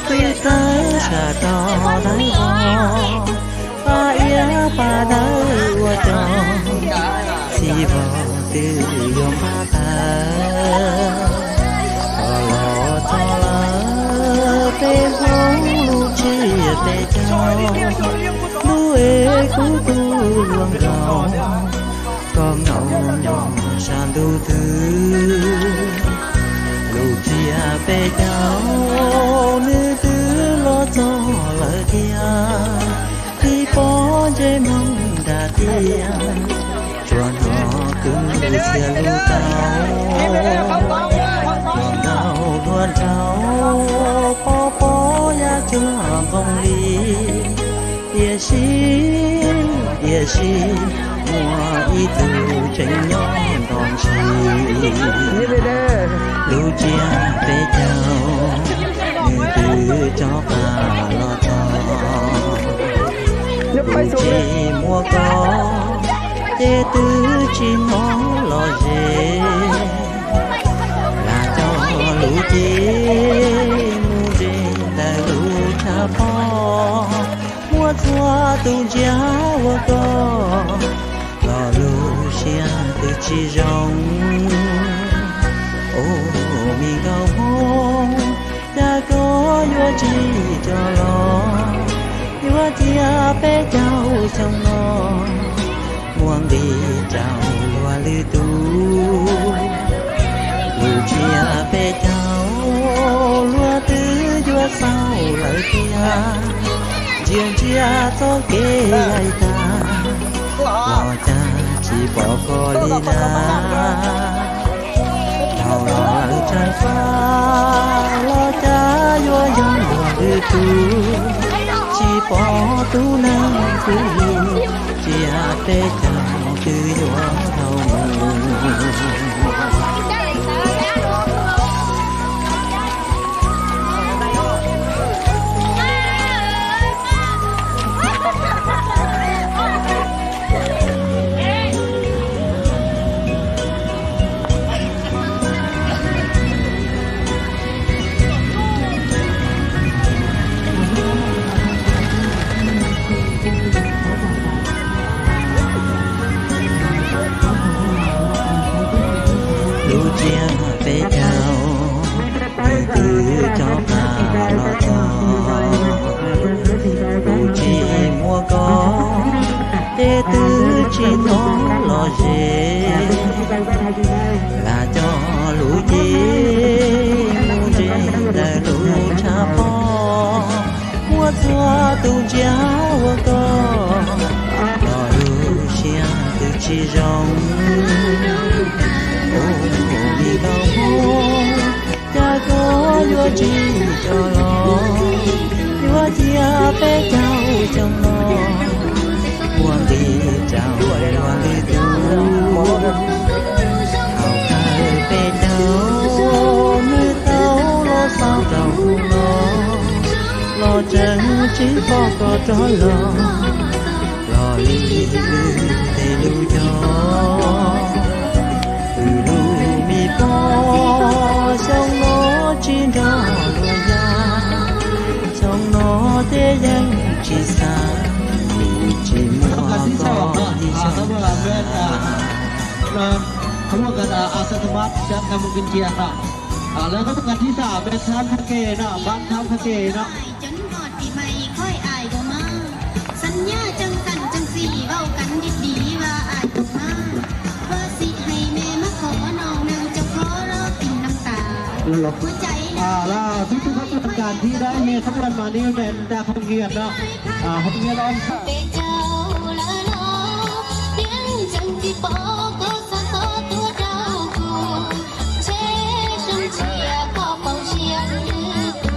tư tới xa trò đáy bò ba ia ba đáy ua trò si vò tư yom ba ta lo cho lỡ tê hông lu chia tê cho lu ê cú tu luồng rong con ngầu nhỏ san du tư lu chia tê cháu nữ tư lo cho lỡ kia đi bỏ dây mong đà tiền chuan họ cứng chia lu tao chuan tao luôn cháu bỏ ya cho vòng đi địa sĩ mùa ý từ tranh nhóm đòn chi lưu chia về chào như từ cho bà lo cho lưu chi mua có tê tư chi mó lo dê là cho lưu chi mu dê là lưu cha phó mua chua tu giá vô có lò lưu xia từ chi rong ô mi cao hông ta có vô chi cho lo vô tia bé cháu trong nó muang đi cháu loa lư tu lưu chia bé cháu loa tư vô sao lời kia riêng chia cho kê ai ta lo cha chỉ bỏ có đi na thảo lo trai pha lo cha vô dân đưa tu chỉ bỏ tu năng tu chia tê chẳng từ vô thầu về chào từ cho bà lo cho đủ chi mua có tê tư chi nó lo dê là cho lũ chi mu dê là lũ cha po mua chua tu giá mua có lo lũ xia từ chi rong đi bao hôm cha có vô chi cho lo vô chia bé cháu trong nó muôn đi cháu loan đi tu hào khai bé cháu nơi tao lo sao đầu lo chân chỉ có cho lo ly để lưu cho trong nó chín đó luôn ra trong nó thế gian chỉ xa chỉ mua có đi trongเขาบอกกันอาสาสมัครจะนำมุกินเชียร์นะแล้วก็ประกาศที่3เป็นท่านพระเกศนะบ้านท่านพระเกศนะจนกอดปีใหม่ค่อยอายก็มาสัญญาจังกันจังสี่เว้ากันดีๆว่าอายก็มาว่าสิให้แม่มาขอน้องนางจะขอรอกินน้ำตาหัวใจแล้วทุกๆประการที่ได้เมียขบวนมานี่เป็นแต่ของเกียรตินะของเกียรติร้อนค่ะเปเจ้าละเนาะเพียงจังที่ปอก็สะท้อตัวเรากูเช่จงเชียร์ก็เป่าเชียร์ลือกู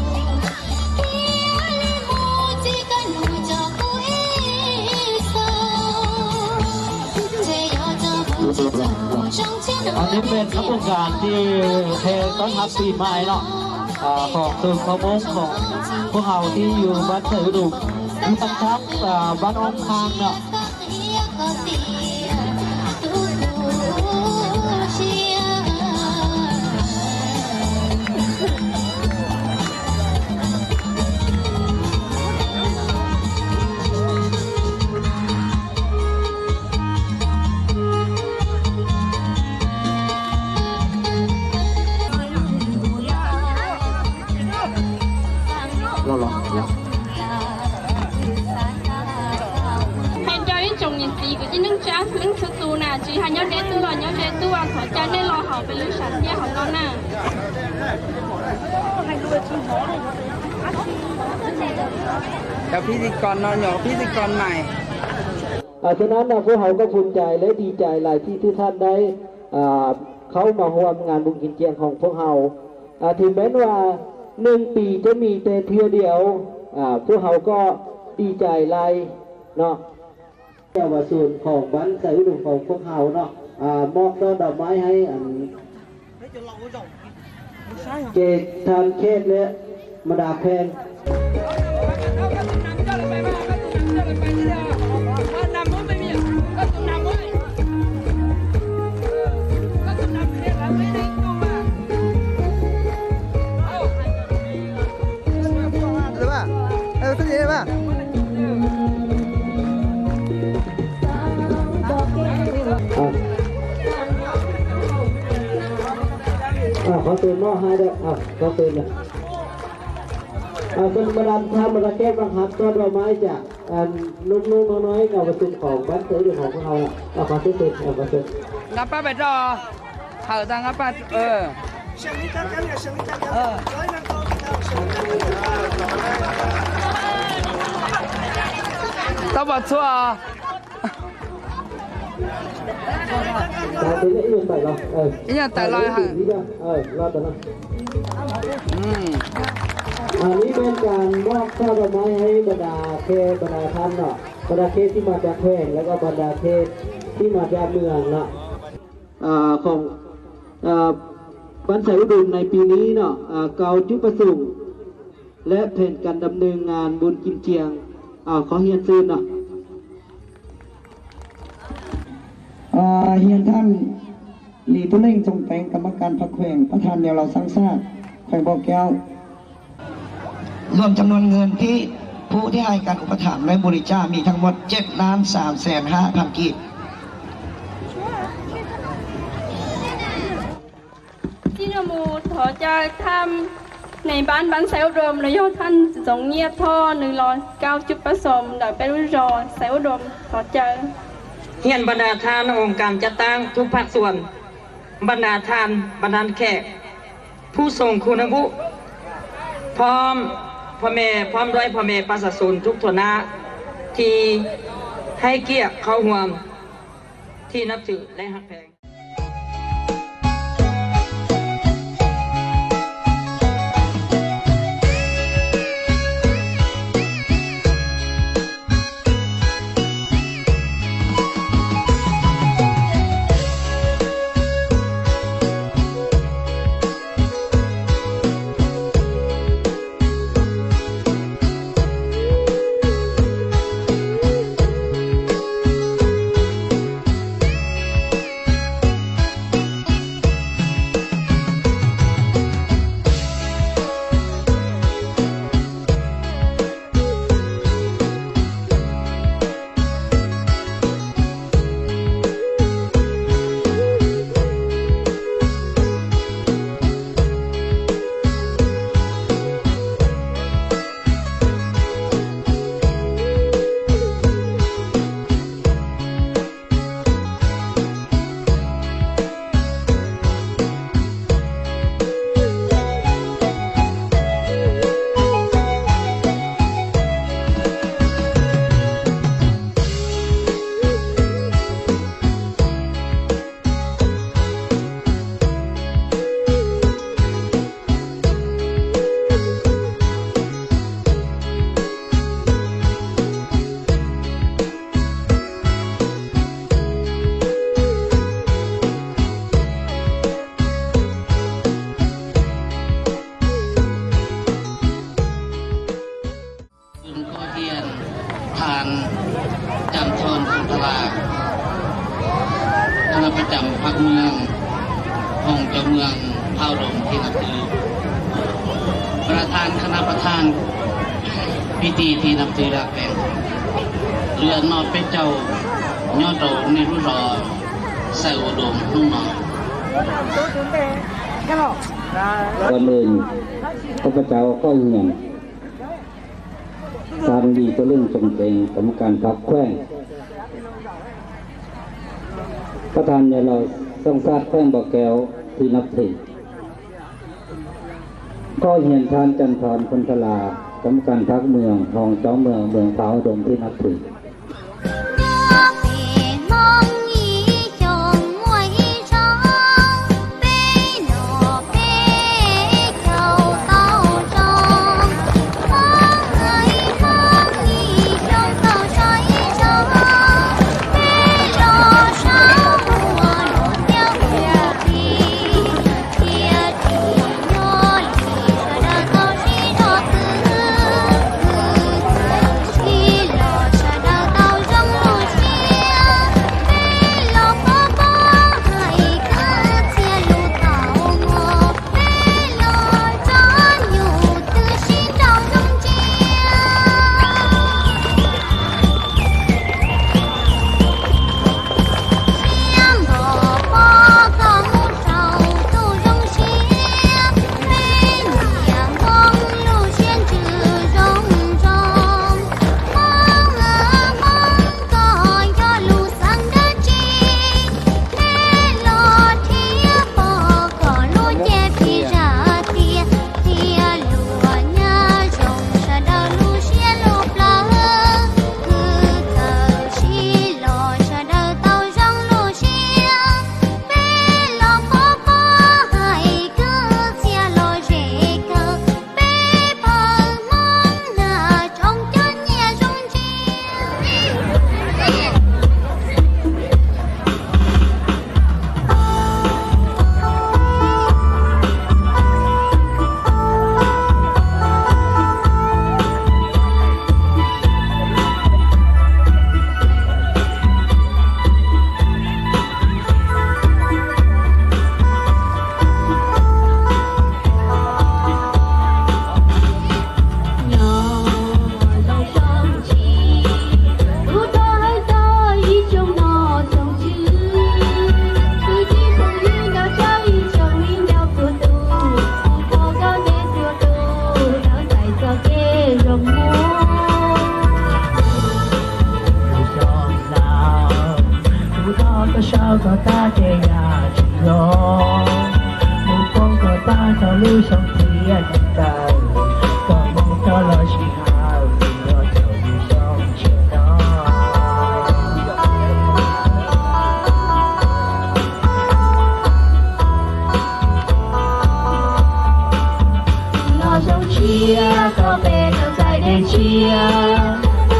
เฮียลิมูจิกันหูจอกูอีโซเจยอจอหูจิจอช่องเชียร์ อันนี้เป็นขบวนการที่เทต้อนรับปีใหม่เนาะของตึงพะมงของพวกเราที่อยู่บ้านเสยดุที่ตั้งทัพบ้านอ้อมคางเนาะ เ เป็นลูกชายเนี่ยของน้องน่ะ แล้วพิธีกรนอนหยอกพิธีกรใหม่ ฉะนั้นพวกเราก็ภูมิใจและดีใจหลายที่ทุกท่านได้เข้ามาร่วมงานบุญกินเจียงของพวกเราถึงแม้ว่า1 ปีจะมีแต่เพียงเดียวพวกเราก็ดีใจหลายเนาะเจ้าว่าส่วนของบ้านใส่อุดมของพวกเราเนาะมอบต้นดอกไม้ให้เกตทานเขตและมาดาแพงเขาตื่นหม้อให้ด้วยเขาตื่นเลยเป็นมาดามทำมาแก้บังคับต้นดอกไม้จากลูกๆน้อยๆกับประชุมของบ้านเสือหรือของพวกเราขอตื่นขอตื่น งับป้าไปรอเขาตังงับป้าต้องบอกชัวแต่ที่นี่ใส่เรายังแต่ลอยห่างรอแต่ละอันนี้เป็นการมอบช่อดอกไม้ให้บรรดาเทพบรรดาท่านเนาะบรรดาเทพที่มาจากแพร่แล้วก็บรรดาเทพที่มาจากเมืองเนาะของบ้านใส่อุดมในปีนี้เนาะเกาจุประสุงและแผนการดำเนินงานบุญกินเจียงขอเฮียนซื้อเนาะเฮียนท่านหลีตุเล่งทรงแปลงกรรมการพรรคแขวงประธานเดียวเราสร้างชาติแขวงบ่อแก้วรวมจำนวนเงินที่ผู้ที่ให้การอุปถัมภ์และบริจาคมีทั้งหมด7,350,000 กีบที่นโมขอจะทำในบ้านเซลล์รมและยอดท่านจงเงียบท่อ109 จุดประสงค์โดยเป็นวิจารเซลล์รมขอเจอเฮียนบรรดาทานองค์การจัดตั้งทุกภาคส่วนบรรดาทานบรรดาแขกผู้ทรงคุณวุฒิพร้อมพ่อแม่พร้อมด้วยพ่อแม่ประชาชนทุกฐานะที่ให้เกียรติเข้าร่วมที่นับถือและฮักแพงจันทร์คุณตลาคณะประจำพรรคเมืองของเจ้าเมืองเท่าดมที่นับถือประธานคณะประธานพิธีที่นับถือรักแห่งเรือนนอดเป็นเจ้ายอดโตในรุ่นรอใส่อุดมนุ่งนอนก่อนอื่นพระเจ้าก็เหียนสามดีตัวเรื่องทรงเป็นกรรมการพรรคแขวงประธานเนี่ยเราต้องทราบแขวงบ่อแก้วท ที่นับถือก็เห็นทานจันทร์คนทลากำกันพักเมืองทองเจ้าเมืองเมืองเท้าดมที่นับถือก็ตาเจียจิโลมุกงก็ตาทะลุช่องเทียนกันก็มองตลอดชีหาที่รอเจ้าอยู่ช่องเชียร์น้รอช่องเชียร์ก็เป็นกำลังใจได้เชียร์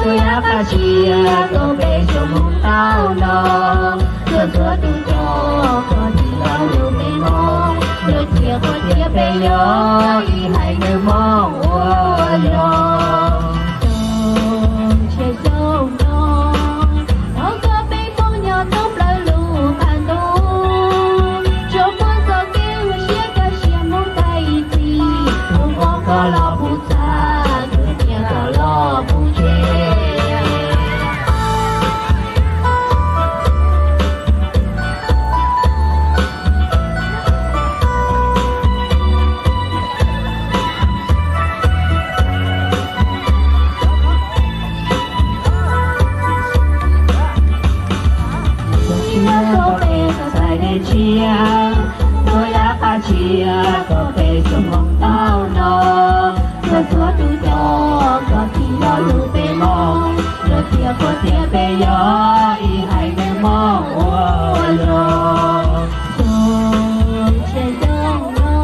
ตัวอยากเชียร์ก็เป็นชั่วโมงเต้านอนตัวดูจอก็ที่เราดูไม่มองเดือดเทียก็เทียไปย้อยให้เนื้อมองว่ายอจงเชื่อจงน้องเราก็ไปมองยอดต้องปล่อยลูกผ่านตัวจงมองก็เกี่ยวเชื่อก็เชื่อมองใจทีผู้มองก็รอผู้ชายเทียก็รอผู้เชี่ยเชียร์ตัวอยากเชียร์ก็เป็นชั่วโมงเต้านอนตัวดูจอก็ที่เราดูไปมองเดือดเทียก็เทียไปย้อยให้เนื้อมองว่ายอจงเชื่อจงน้อ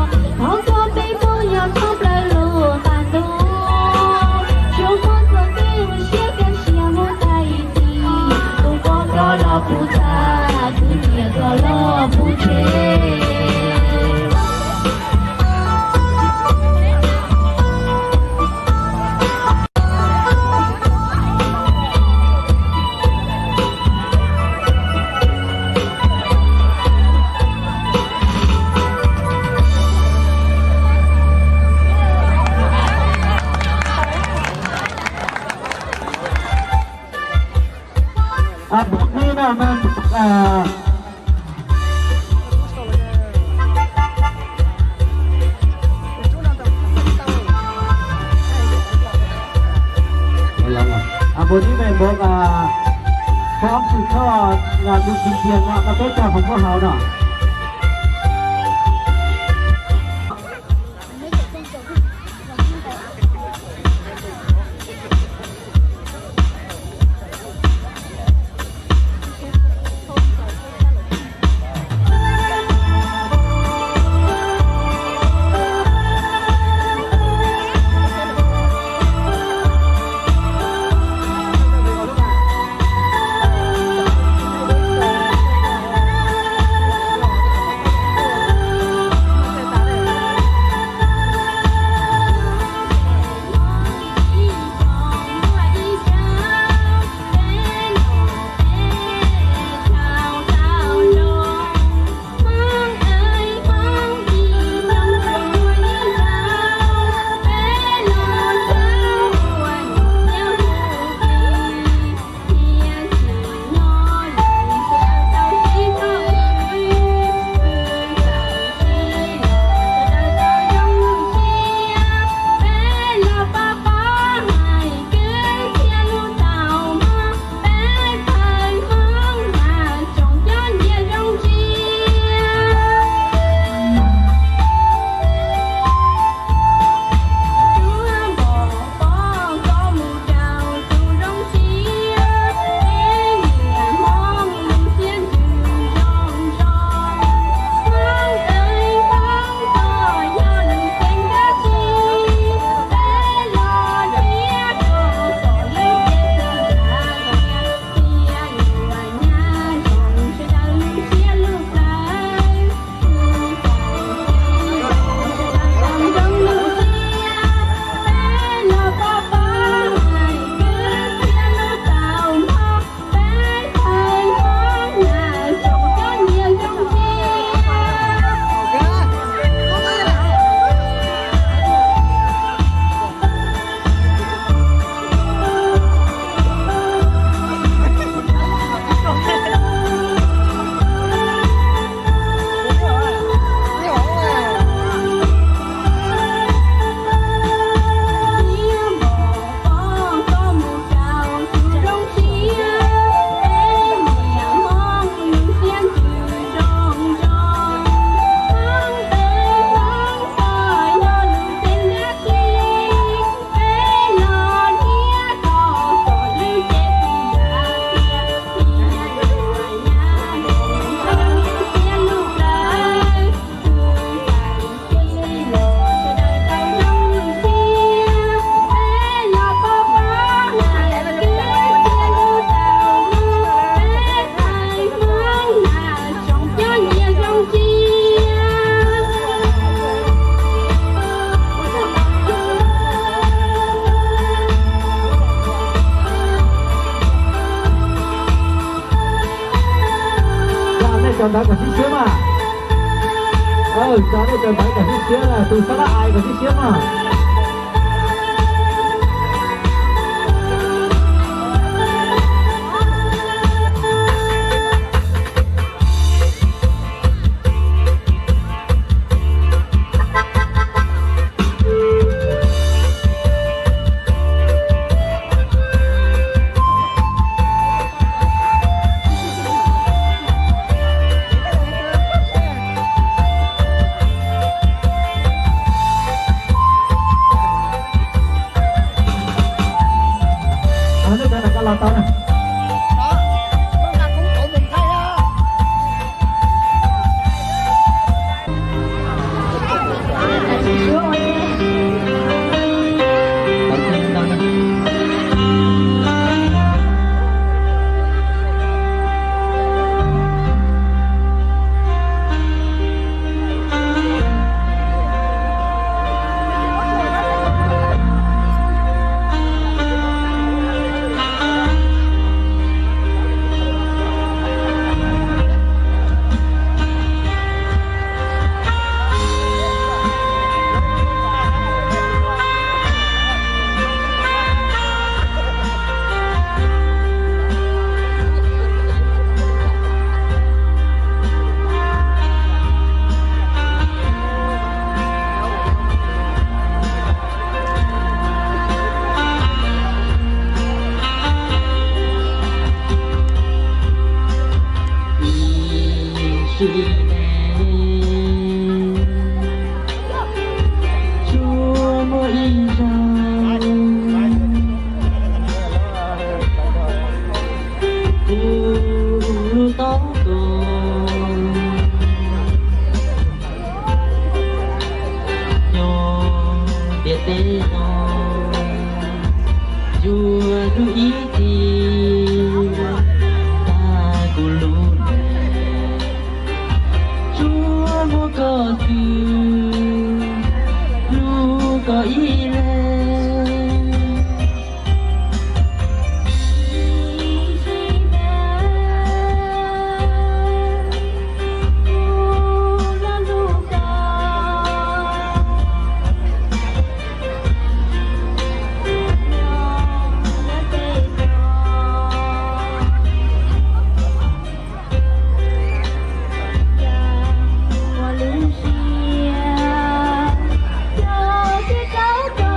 งเขาก็ไปมองอยากต้องปล่อยลูกผ่านตัวจงมองก็เกี่ยวเชื่อกันเชื่อมองใจทีตัวก็รอผู้ชายก็รอผู้เชี่นี่นะมันบทนี้เป็นบทพร้อมสืบทอดงานบุญเทียนประเภทจากของพวกเราเนาะ tròn bánh của tí xíu mà. Cháu đây tròn bánh của tí xíu là từ xã ai của tí xíu mà. Cho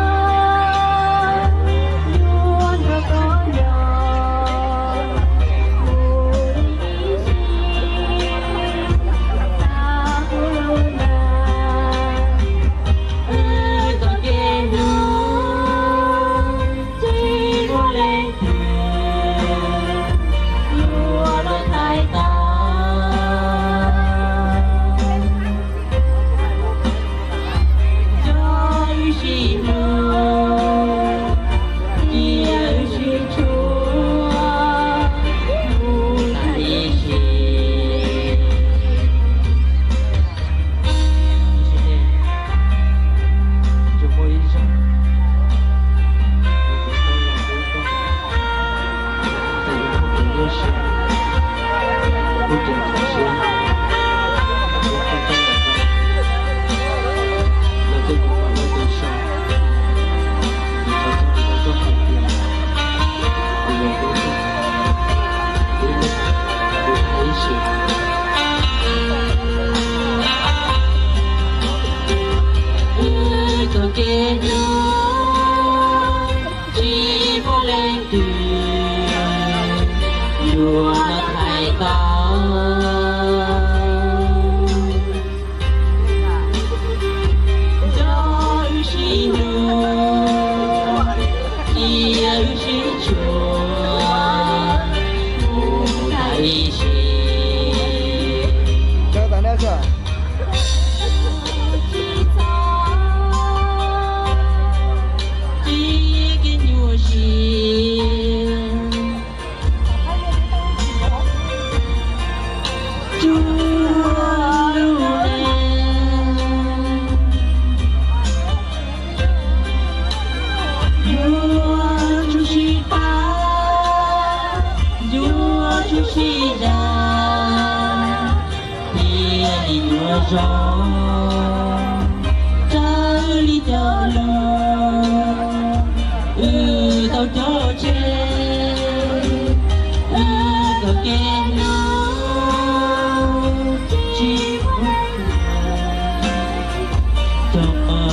gió trái đi cho lo tao cho chê tao kén nó chỉ cho trâu con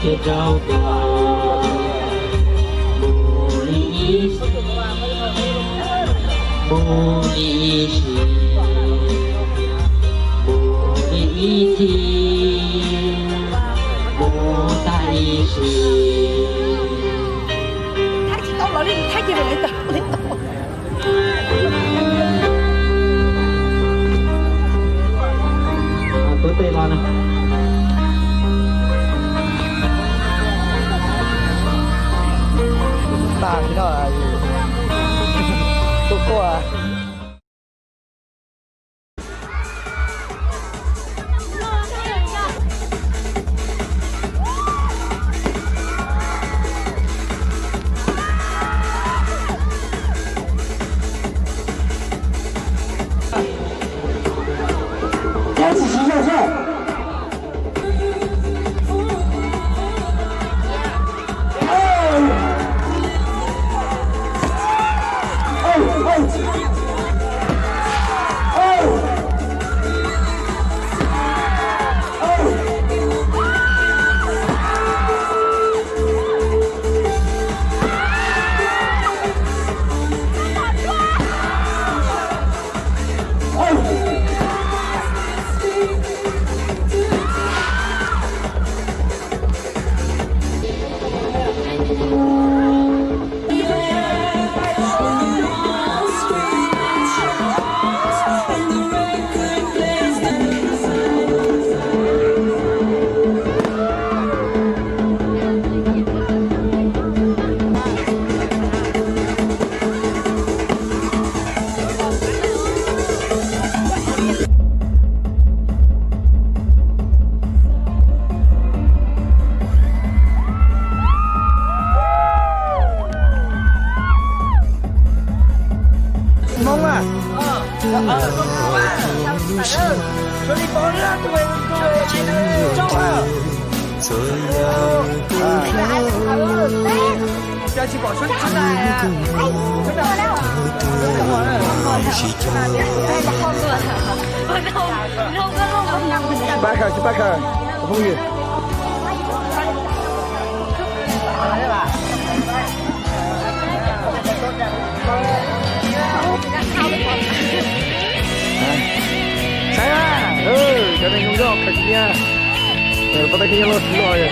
cái trâu cò bồ lý bồ lý bồ lý thi bồ tai太激动了，你太激动了，你懂。tối tây lo nè tàng cái đó là cô à mông à cho đi bón ra tụi trong à cho chị bỏ xuống chân này à Backer không gì Saya, cho nên không có cách nha. Có tay kia luôn rồi.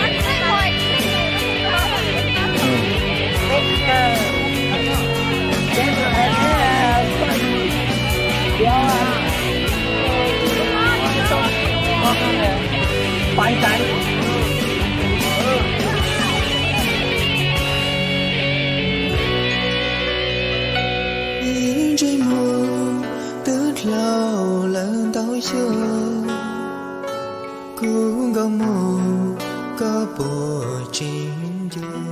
Bánh cánh. Trên mùa tước lâu lần tối chưa cũng có mùa có bộ chuyện chưa